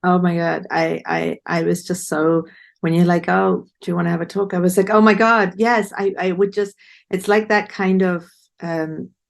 Oh my God. I was just so, when you're like, oh, do you want to have a talk? I was like, oh my God, yes. I would just, it's like that kind of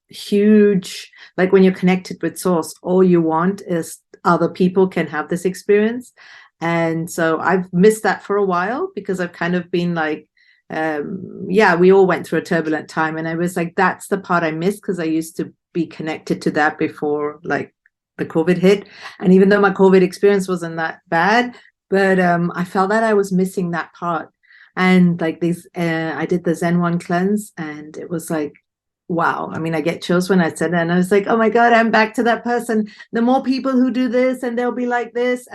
huge, like when you're connected with source, all you want is other people can have this experience. And so I've missed that for a while because I've kind of been like, yeah, we all went through a turbulent time. And I was like, that's the part I missed because I used to be connected to that before like the COVID hit. And even though my COVID experience wasn't that bad, but I felt that I was missing that part. And like these, I did the ZenCleanz, and it was like, wow. I mean, I get chills when I said that, and I was like, oh my God, I'm back to that person. The more people who do this, and they'll be like this.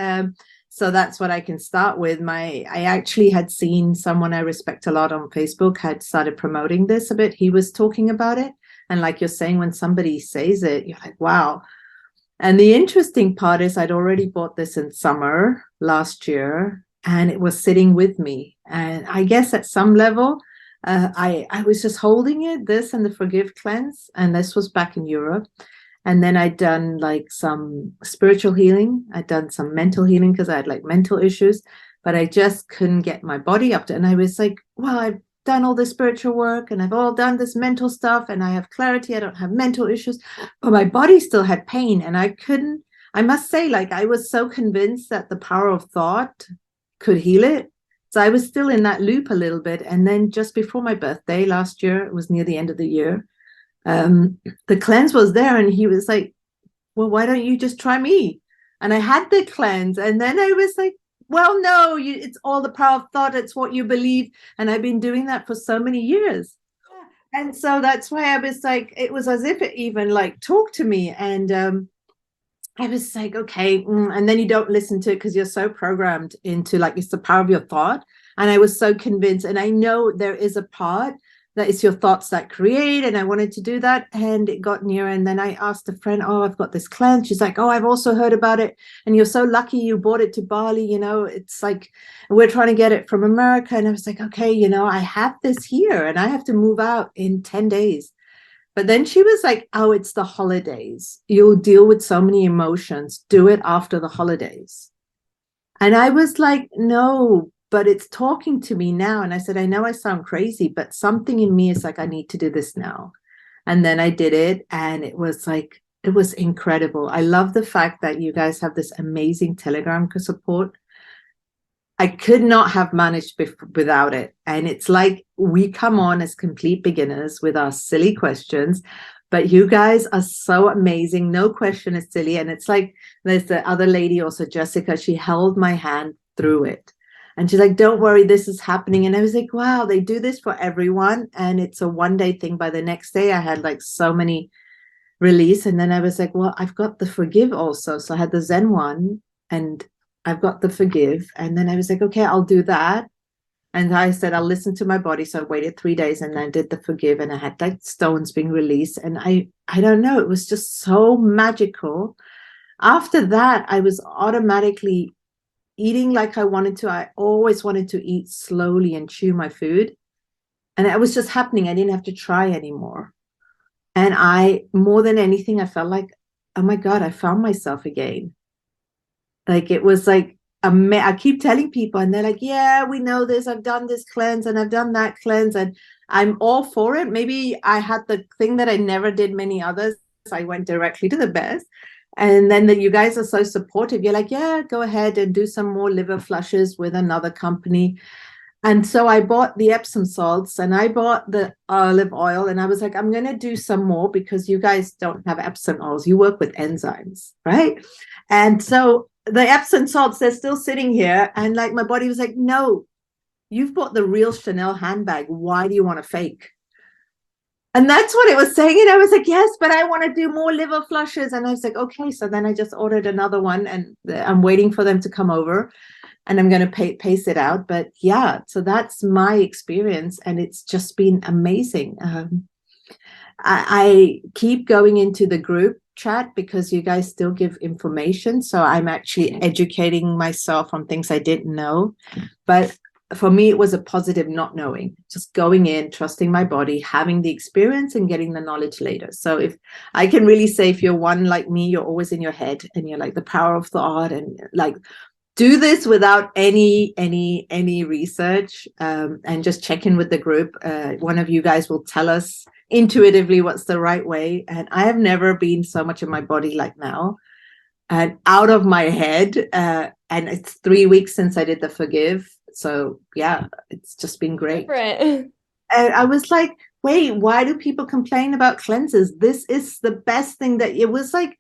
So that's what I can start with. I actually had seen someone I respect a lot on Facebook had started promoting this a bit. He was talking about it. And like you're saying, when somebody says it, you're like, wow. And the interesting part is I'd already bought this in summer last year, and it was sitting with me. And I guess at some level, I was just holding it, this and the Forgive Cleanse. And this was back in Europe. And then I'd done like some spiritual healing. I'd done some mental healing because I had like mental issues, but I just couldn't get my body up to it. And I was like, well, I've done all this spiritual work and I've all done this mental stuff and I have clarity. I don't have mental issues, but my body still had pain. And I couldn't, I must say, like, I was so convinced that the power of thought could heal it. So I was still in that loop a little bit. And then just before my birthday last year, it was near the end of the year, the cleanse was there, and he was like, well, why don't you just try me? And I had the cleanse, and then I was like, well, no, it's all the power of thought. It's what you believe. And I've been doing that for so many years. And so that's why I was like, it was as if it even like talked to me. And I was like, okay. And then you don't listen to it because you're so programmed into like, it's the power of your thought. And I was so convinced. And I know there is a part that it's your thoughts that create. And I wanted to do that. And it got near. And then I asked a friend, oh, I've got this cleanse. She's like, oh, I've also heard about it. And you're so lucky you bought it to Bali. You know, it's like, we're trying to get it from America. And I was like, okay, you know, I have this here and I have to move out in 10 days. But then she was like, oh, it's the holidays. You'll deal with so many emotions. Do it after the holidays. And I was like, no, but it's talking to me now. And I said, I know I sound crazy, but something in me is like, I need to do this now. And then I did it. And it was like, it was incredible. I love the fact that you guys have this amazing Telegram support. I could not have managed without it. And it's like we come on as complete beginners with our silly questions, but you guys are so amazing. No question is silly. And it's like there's the other lady also, Jessica, she held my hand through it. And she's like, don't worry, this is happening. And I was like, wow, they do this for everyone. And it's a one-day thing. By the next day, I had like so many release. And then I was like, well, I've got the Forgive also. So I had the Zen one and I've got the Forgive. And then I was like, okay, I'll do that. And I said, I'll listen to my body. So I waited 3 days and I did the Forgive, and I had like stones being released. And I don't know, it was just so magical. After that, I was automatically eating like I wanted to. I always wanted to eat slowly and chew my food. And it was just happening. I didn't have to try anymore. And more than anything, I felt like, oh my God, I found myself again. Like it was like, I keep telling people and they're like, yeah, we know this. I've done this cleanse and I've done that cleanse and I'm all for it. Maybe I had the thing that I never did many others. I went directly to the best. And then you guys are so supportive. You're like, yeah, go ahead and do some more liver flushes with another company. And so I bought the Epsom salts and I bought the olive oil. And I was like, I'm going to do some more because you guys don't have Epsom oils. You work with enzymes, right? And so the Epsom salts, they're still sitting here. And like my body was like, no, you've bought the real Chanel handbag. Why do you want a fake? And that's what it was saying. And I was like, yes, but I want to do more liver flushes. And I was like, okay. So then I just ordered another one and I'm waiting for them to come over and I'm going to pace it out. But yeah, so that's my experience. And it's just been amazing. I keep going into the group chat because you guys still give information. So I'm actually educating myself on things I didn't know. But for me, it was a positive not knowing, just going in, trusting my body, having the experience and getting the knowledge later. So if I can really say, if you're one like me, you're always in your head and you're like the power of thought and like do this without any research, and just check in with the group. One of you guys will tell us intuitively what's the right way. And I have never been so much in my body like now and out of my head. And it's 3 weeks since I did the forgive. So yeah, it's just been great. And I was like, wait, why do people complain about cleanses? This is the best thing. That it was like,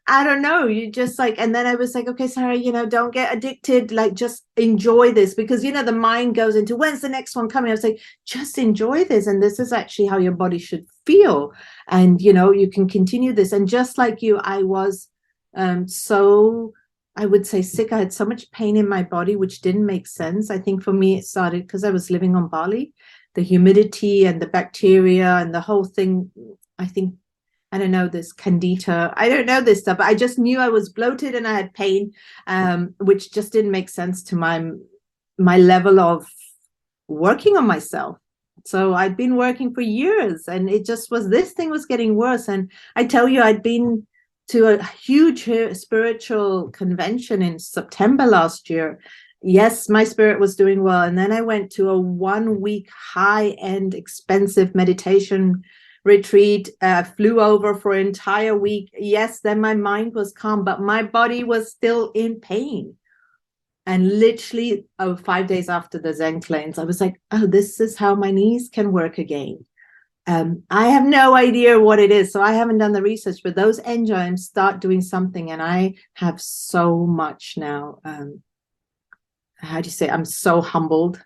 I don't know, you just like, and then I was like, okay, Saira, you know, don't get addicted, like just enjoy this, because, you know, the mind goes into when's the next one coming. I was like, just enjoy this. And this is actually how your body should feel. And, you know, you can continue this. And just like you, I was so, I would say sick. I had so much pain in my body, which didn't make sense. I think for me, it started because I was living on Bali, the humidity and the bacteria and the whole thing. I think, I don't know, this candida, I don't know this stuff, but I just knew I was bloated and I had pain, which just didn't make sense to my level of working on myself. So I'd been working for years and it just was, this thing was getting worse. And I tell you, I'd been to a huge spiritual convention in September last year. Yes, my spirit was doing well. And then I went to a 1 week high-end expensive meditation retreat, flew over for an entire week. Yes, then my mind was calm, but my body was still in pain. And literally 5 days after the ZenCleanz, I was like, oh, this is how my knees can work again. I have no idea what it is, so I haven't done the research, but those enzymes start doing something, and I have so much now. How do you say? I'm so humbled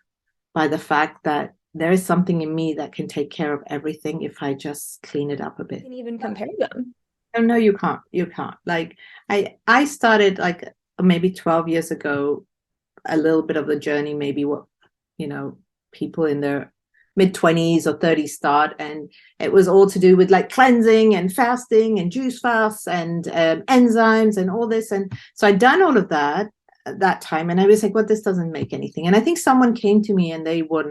by the fact that there is something in me that can take care of everything if I just clean it up a bit. You can even compare them. Oh, no, you can't. You can't. Like I started like maybe 12 years ago, a little bit of the journey, maybe what, you know, people in their mid-20s or 30s start, and it was all to do with like cleansing and fasting and juice fasts and enzymes and all this. And so I'd done all of that at that time, and I was like, well, this doesn't make anything. And I think someone came to me and they were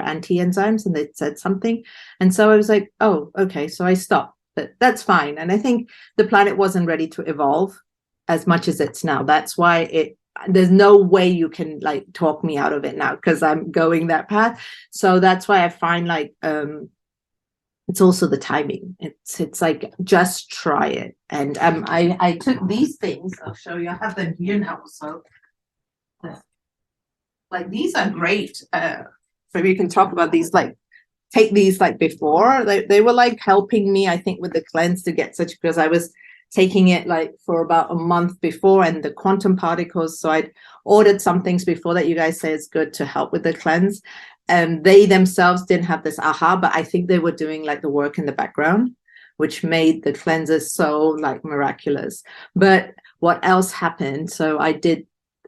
anti-enzymes and they said something, and so I was like, oh, okay, so I stopped, but that's fine. And I think the planet wasn't ready to evolve as much as it's now. That's why there's no way you can like talk me out of it now, because I'm going that path. So that's why I find like it's also the timing. It's like, just try it. And I took these things, I'll show you, I have them here now. So like these are great. Maybe you can talk about these, like take these like before. They were like helping me, I think, with the cleanse to get such, because I was taking it like for about a month before, and the quantum particles. So I'd ordered some things before that you guys say is good to help with the cleanse. They themselves didn't have this aha, but I think they were doing like the work in the background, which made the cleanses so like miraculous. But what else happened? So I did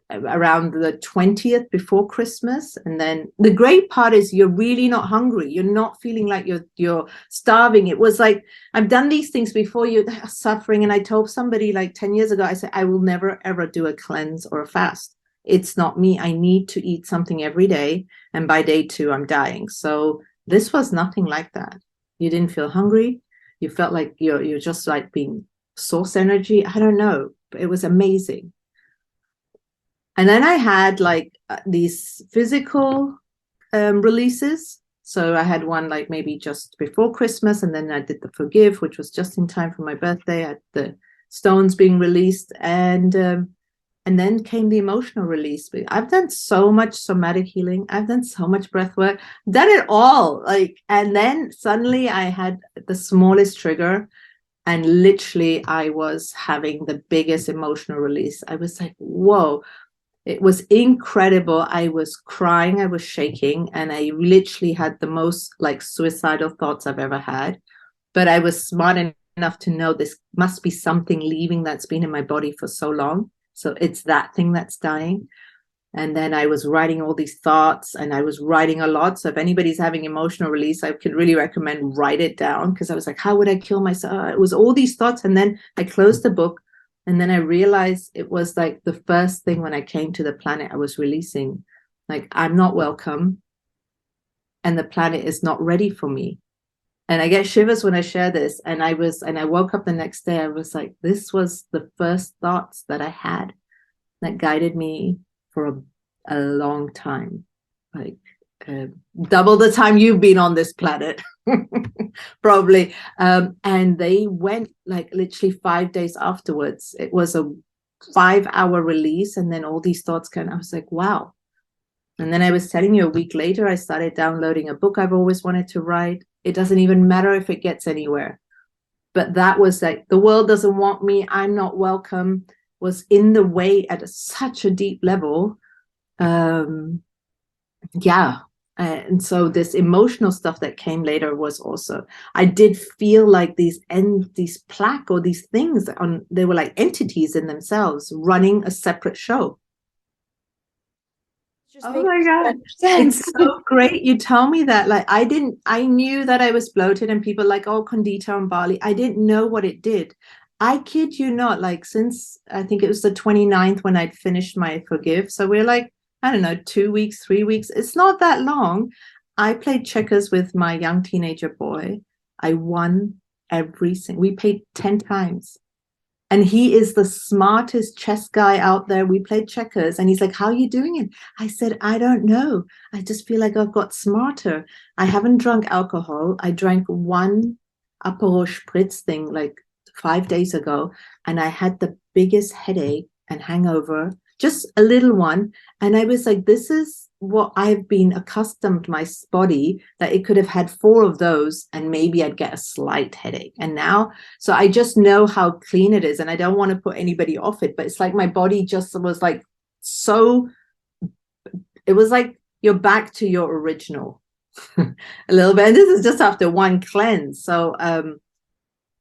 around the 20th before Christmas. And then the great part is you're really not hungry. You're not feeling like you're starving. It was like, I've done these things before, you're suffering. And I told somebody like 10 years ago, I said, I will never, ever do a cleanse or a fast. It's not me. I need to eat something every day. And by day 2, I'm dying. So this was nothing like that. You didn't feel hungry. You felt like you're just like being source energy. I don't know. But it was amazing. And then I had like these physical releases. So I had one like maybe just before Christmas, and then I did the forgive, which was just in time for my birthday. I had the stones being released, and then came the emotional release. I've done so much somatic healing. I've done so much breath work, done it all. Like, and then suddenly I had the smallest trigger, and literally I was having the biggest emotional release. I was like, whoa. It was incredible. I was crying, I was shaking, and I literally had the most like suicidal thoughts I've ever had. But I was smart enough to know this must be something leaving that's been in my body for so long. So it's that thing that's dying. And then I was writing all these thoughts, and I was writing a lot. So if anybody's having emotional release, I could really recommend write it down, because I was like, how would I kill myself? It was all these thoughts. And then I closed the book. And then I realized it was like the first thing when I came to the planet I was releasing. Like, I'm not welcome, and the planet is not ready for me. And I get shivers when I share this. And I woke up the next day, I was like, this was the first thoughts that I had that guided me for a long time. Like, double the time you've been on this planet, probably. And they went like literally 5 days afterwards. It was a 5-hour release. And then all these thoughts came. I was like, wow. And then I was telling you, a week later, I started downloading a book I've always wanted to write. It doesn't even matter if it gets anywhere. But that was like, the world doesn't want me, I'm not welcome, was in the way at such a deep level. Yeah. And so this emotional stuff that came later was also, I did feel like these plaque or these things they were like entities in themselves running a separate show. Oh my God. It's so great you tell me that. Like, I knew that I was bloated, and people like, oh, Condita and Bali. I didn't know what it did. I kid you not, like, since I think it was the 29th when I'd finished my Forgive. So we're like, I don't know, 2 weeks, 3 weeks. It's not that long. I played checkers with my young teenager boy. I won we played 10 times. And he is the smartest chess guy out there. We played checkers, and he's like, how are you doing it? I said, I don't know. I just feel like I've got smarter. I haven't drunk alcohol. I drank one Aperol Spritz thing like 5 days ago, and I had the biggest headache and hangover, just a little one. And I was like, this is what I've been accustomed, my body, that it could have had 4 of those and maybe I'd get a slight headache. And now, so I just know how clean it is, and I don't want to put anybody off it, but it's like my body just was like, so it was like you're back to your original a little bit. And this is just after one cleanse. So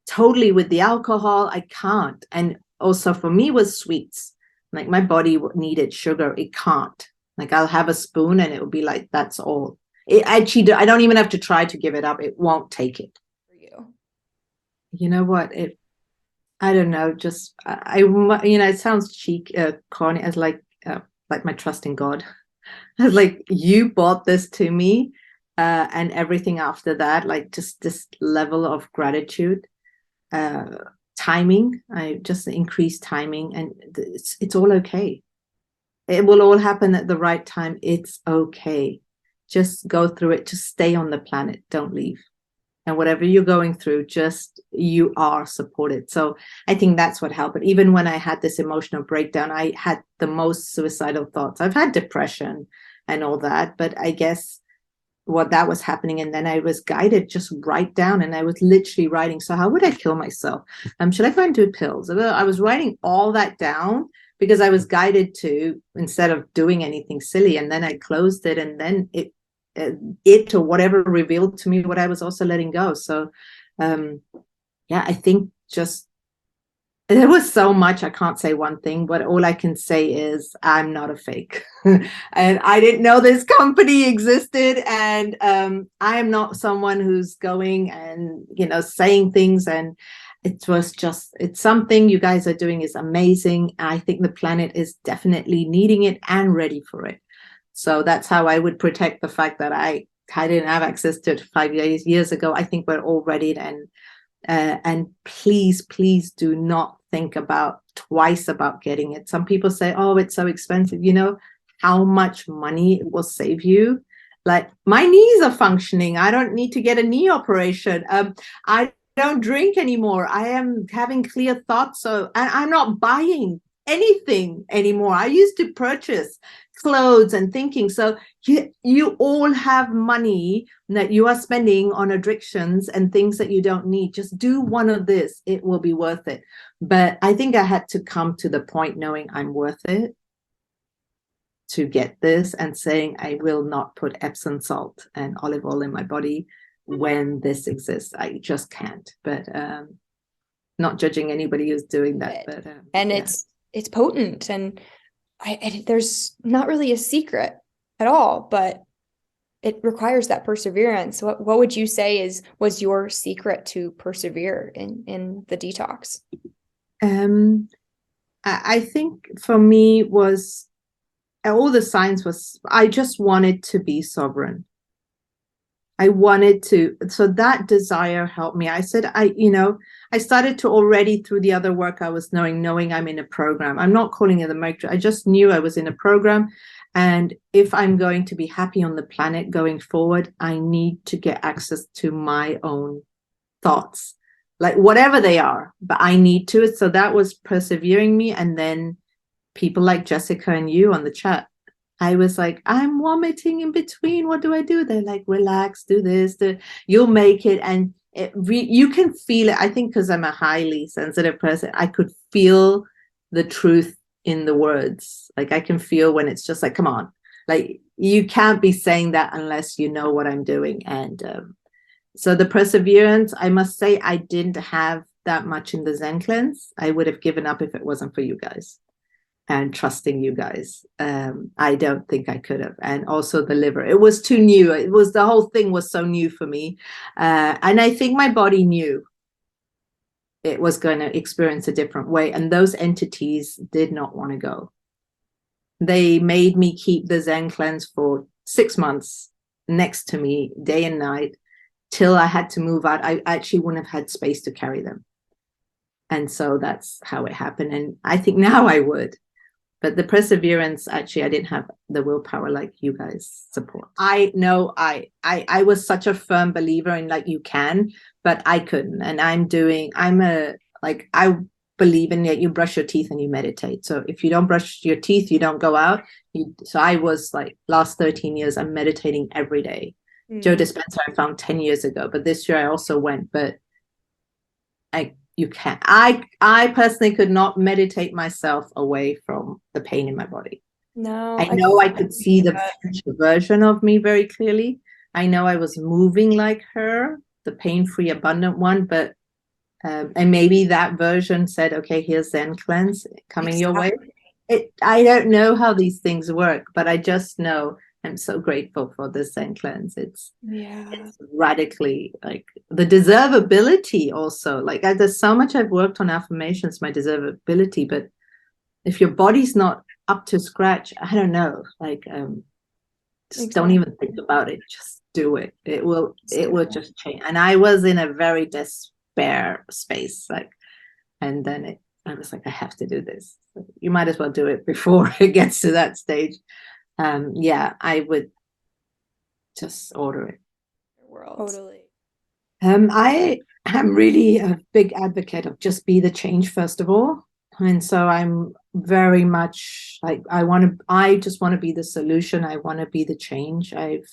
totally with the alcohol, I can't. And also for me was sweets. Like, my body needed sugar. It can't. Like, I'll have a spoon and it will be like, that's all. I don't even have to try to give it up. It won't take it. For you. You know what? I don't know. Just, it sounds corny, as like my trust in God. As like, you brought this to me, and everything after that, like just this level of gratitude, timing. I just increased timing, and it's all okay. It will all happen at the right time. It's okay. Just go through it. Just stay on the planet. Don't leave. And whatever you're going through, you are supported. So I think that's what helped. But even when I had this emotional breakdown, I had the most suicidal thoughts. I've had depression and all that, but I guess what that was happening. And then I was guided, just write down, and I was literally writing. So how would I kill myself? Should I go and do pills? I was writing all that down because I was guided to, instead of doing anything silly. And then I closed it, and then it or whatever revealed to me what I was also letting go. So yeah, I think just there was so much. I can't say one thing, but all I can say is I'm not a fake. And I didn't know this company existed, and I am not someone who's going and saying things. And it's something you guys are doing is amazing. I think the planet is definitely needing it and ready for it. So that's how I would protect the fact that I didn't have access to it 5 years ago. I think we're all ready. And please do not think twice about getting it. Some people say, oh, it's so expensive. You know how much money it will save you? Like, my knees are functioning. I don't need to get a knee operation. I don't drink anymore. I am having clear thoughts. So I'm not buying anything anymore. I used to purchase clothes and thinking. So you all have money that you are spending on addictions and things that you don't need. Just do one of this. It will be worth it. But I think I had to come to the point knowing I'm worth it to get this, and saying I will not put Epsom salt and olive oil in my body when this exists. I just can't. But not judging anybody who's doing that. But and yeah. It's potent, and there's not really a secret at all, but it requires that perseverance. What would you say was your secret to persevere in the detox? I think for me was, all the signs was, I just wanted to be sovereign. I wanted to, so that desire helped me. I said, I started to already through the other work I was knowing I'm in a program. I'm not calling it a Maitreyi. I just knew I was in a program. And if I'm going to be happy on the planet going forward, I need to get access to my own thoughts, like whatever they are, but I need to. So that was persevering me. And then people like Jessica and you on the chat, I was like, I'm vomiting in between. What do I do? They're like, relax, do this, you'll make it. And you can feel it. I think because I'm a highly sensitive person, I could feel the truth in the words. Like I can feel when it's just like, come on, like you can't be saying that unless you know what I'm doing. And so the perseverance, I must say, I didn't have that much in the ZenCleanz. I would have given up if it wasn't for you guys and trusting you guys. I don't think I could have. And also the liver, it was too new. It was, the whole thing was so new for me. And I think my body knew it was going to experience a different way. And those entities did not want to go. They made me keep the ZenCleanz for 6 months next to me day and night till I had to move out. I actually wouldn't have had space to carry them. And so that's how it happened. And I think now I would. But the perseverance, actually, I didn't have the willpower like you guys support. I know I was such a firm believer in like you can, but I couldn't. And I believe in that you brush your teeth and you meditate. So if you don't brush your teeth, you don't go out. So I was like, last 13 years, I'm meditating every day. Joe Dispenza I found 10 years ago, but this year I also went, but you can't. I personally could not meditate myself away from the pain in my body. No, I know I could see the future version of me very clearly. I know I was moving like her, the pain-free, abundant one, but and maybe that version said, okay, here's ZenCleanz coming your way. I don't know how these things work, but I just know I'm so grateful for the ZenCleanz. It's radically, like the deservability also. Like there's so much I've worked on affirmations, my deservability, but if your body's not up to scratch, I don't know, like just don't even think about it. Just do it. It will just change. And I was in a very despair space, like, and then I was like, I have to do this. So you might as well do it before it gets to that stage. I would just order it. Totally. I am really a big advocate of just be the change first of all. And so I'm very much like, I just want to be the solution. I want to be the change. I've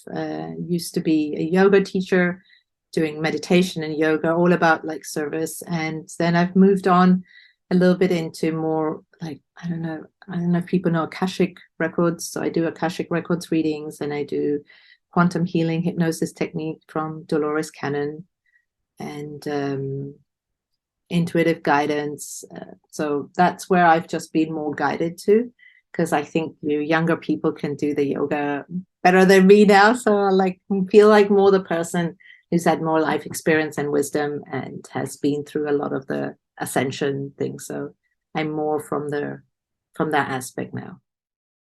used to be a yoga teacher doing meditation and yoga, all about like service. And then I've moved on a little bit into more like, I don't know if people know Akashic records. So I do Akashic records readings, and I do quantum healing hypnosis technique from Dolores Cannon, and intuitive guidance. So that's where I've just been more guided to, because I think younger people can do the yoga better than me now. So I like feel like more the person who's had more life experience and wisdom and has been through a lot of the ascension things. So I'm more from that aspect now.